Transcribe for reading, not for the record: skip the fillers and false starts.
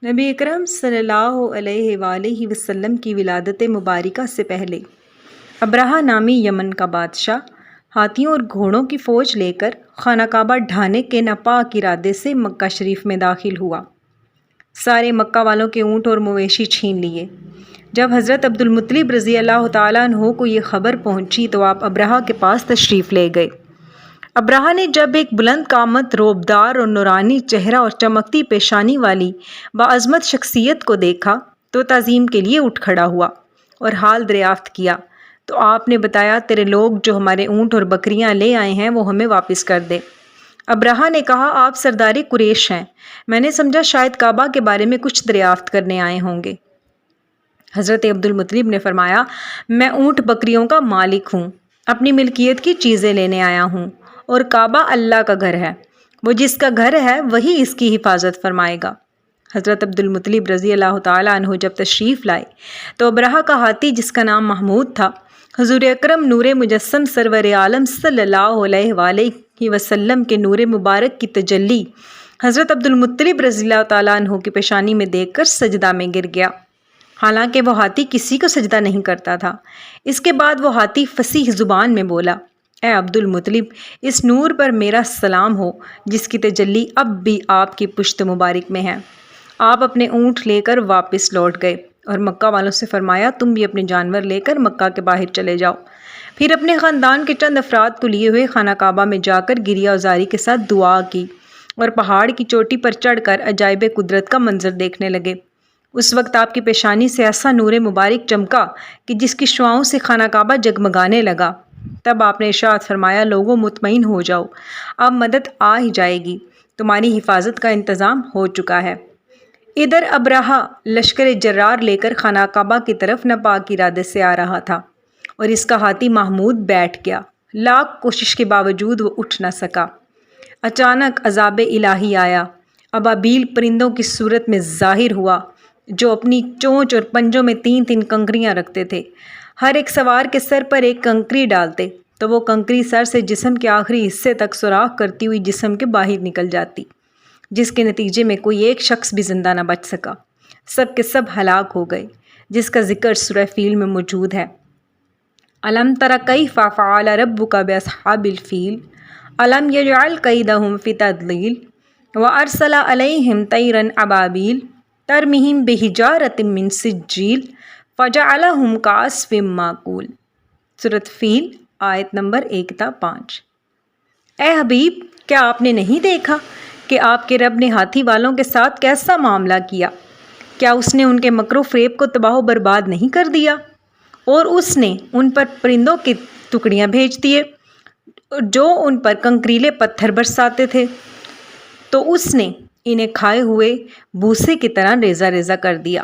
نبی اکرم صلی اللہ علیہ وآلہ وسلم کی ولادت مبارکہ سے پہلے ابرہہ نامی یمن کا بادشاہ ہاتھیوں اور گھوڑوں کی فوج لے کر خانہ کعبہ ڈھانے کے ناپاک ارادے سے مکہ شریف میں داخل ہوا۔ سارے مکہ والوں کے اونٹ اور مویشی چھین لیے۔ جب حضرت عبد المطلب رضی اللہ تعالیٰ عنہ کو یہ خبر پہنچی تو آپ ابرہہ کے پاس تشریف لے گئے۔ ابرہہ نے جب ایک بلند قامت، روبدار اور نورانی چہرہ اور چمکتی پیشانی والی باعظمت شخصیت کو دیکھا تو تعظیم کے لیے اٹھ کھڑا ہوا اور حال دریافت کیا تو آپ نے بتایا، تیرے لوگ جو ہمارے اونٹ اور بکریاں لے آئے ہیں وہ ہمیں واپس کر دے۔ ابرہہ نے کہا، آپ سردار قریش ہیں، میں نے سمجھا شاید کعبہ کے بارے میں کچھ دریافت کرنے آئے ہوں گے۔ حضرت عبد المطلب نے فرمایا، میں اونٹ بکریوں کا مالک ہوں، اپنی ملکیت کی چیزیں لینے آیا ہوں، اور کعبہ اللہ کا گھر ہے، وہ جس کا گھر ہے وہی اس کی حفاظت فرمائے گا۔ حضرت عبد المطلب رضی اللہ تعالیٰ عنہ جب تشریف لائے تو ابرہہ کا ہاتھی، جس کا نام محمود تھا، حضور اکرم نور مجسم سرور عالم صلی اللہ علیہ وآلہ وسلم کے نور مبارک کی تجلی حضرت عبد المطلب رضی اللہ تعالیٰ عنہ کی پیشانی میں دیکھ کر سجدہ میں گر گیا، حالانکہ وہ ہاتھی کسی کو سجدہ نہیں کرتا تھا۔ اس کے بعد وہ ہاتھی فصیح زبان میں بولا، اے عبد المطلب، اس نور پر میرا سلام ہو جس کی تجلی اب بھی آپ کی پشت مبارک میں ہے۔ آپ اپنے اونٹ لے کر واپس لوٹ گئے اور مکہ والوں سے فرمایا، تم بھی اپنے جانور لے کر مکہ کے باہر چلے جاؤ۔ پھر اپنے خاندان کے چند افراد کو لیے ہوئے خانہ کعبہ میں جا کر گریہ وزاری کے ساتھ دعا کی اور پہاڑ کی چوٹی پر چڑھ کر عجائب قدرت کا منظر دیکھنے لگے۔ اس وقت آپ کی پیشانی سے ایسا نور مبارک چمکا کہ جس کی شعاؤں سے خانہ کعبہ جگمگانے لگا۔ تب آپ نے ارشاد فرمایا، لوگوں مطمئن ہو جاؤ، اب مدد آ ہی جائے گی، تمہاری حفاظت کا انتظام ہو چکا ہے۔ ادھر ابرہہ لشکر جرار لے کر خانہ کعبہ کی طرف ناپاک ارادے سے آ رہا تھا اور اس کا ہاتھی محمود بیٹھ گیا۔ لاکھ کوشش کے باوجود وہ اٹھ نہ سکا۔ اچانک عذاب الہی آیا، ابابیل پرندوں کی صورت میں ظاہر ہوا جو اپنی چونچ اور پنجوں میں 3 کنکریاں رکھتے تھے۔ ہر ایک سوار کے سر پر ایک کنکری ڈالتے تو وہ کنکری سر سے جسم کے آخری حصے تک سوراخ کرتی ہوئی جسم کے باہر نکل جاتی، جس کے نتیجے میں کوئی ایک شخص بھی زندہ نہ بچ سکا۔ سب کے سب ہلاک ہو گئے، جس کا ذکر سورہ فیل میں موجود ہے۔ الم تر کیف فعل ربک باصحاب الفیل الم یجعل کیدہم فی تضلیل وارسل علیہم طیرا ابابیل ترمہم بحجارۃ من سجیل فجعلہم کعصف مأکول۔ سورۃ فیل آیت نمبر 1 تا 5۔ اے حبیب، کیا آپ نے نہیں دیکھا کہ آپ کے رب نے ہاتھی والوں کے ساتھ کیسا معاملہ کیا؟ کیا اس نے ان کے مکر و فریب کو تباہ و برباد نہیں کر دیا؟ اور اس نے ان پر پرندوں کی ٹکڑیاں بھیج دیے جو ان پر کنکریلے پتھر برساتے تھے، تو اس نے انہیں کھائے ہوئے بھوسے کی طرح ریزہ ریزہ کر دیا۔